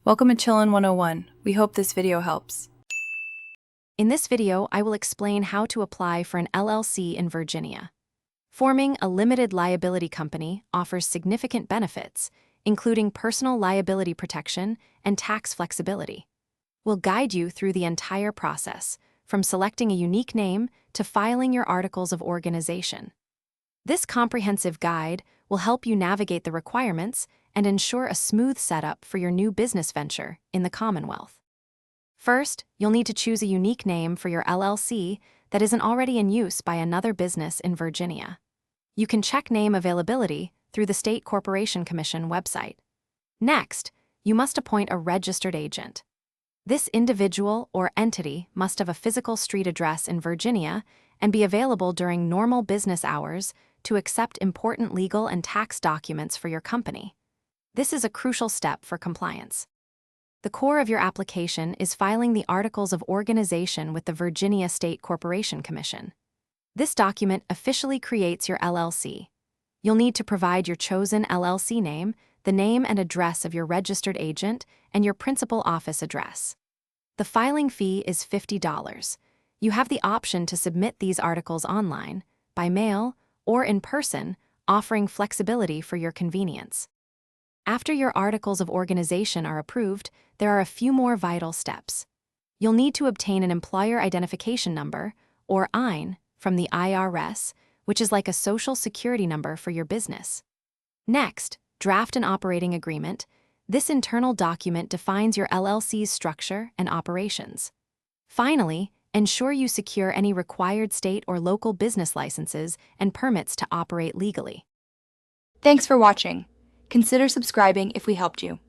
Welcome to Chillin' 101. We hope this video helps. In this video, I will explain how to apply for an LLC in Virginia. Forming a limited liability company offers significant benefits, including personal liability protection and tax flexibility. We'll guide you through the entire process, from selecting a unique name to filing your articles of organization. This comprehensive guide will help you navigate the requirements and ensure a smooth setup for your new business venture in the Commonwealth. First, you'll need to choose a unique name for your LLC that isn't already in use by another business in Virginia. You can check name availability through the State Corporation Commission website. Next, you must appoint a registered agent. This individual or entity must have a physical street address in Virginia and be available during normal business hours to accept important legal and tax documents for your company. This is a crucial step for compliance. The core of your application is filing the Articles of Organization with the Virginia State Corporation Commission. This document officially creates your LLC. You'll need to provide your chosen LLC name, the name and address of your registered agent, and your principal office address. The filing fee is $50. You have the option to submit these articles online, by mail, or in person, offering flexibility for your convenience. After your Articles of Organization are approved, there are a few more vital steps. You'll need to obtain an Employer Identification Number, or EIN, from the IRS, which is like a social security number for your business. Next, draft an operating agreement. This internal document defines your LLC's structure and operations. Finally, ensure you secure any required state or local business licenses and permits to operate legally. Thanks for watching. Consider subscribing if we helped you.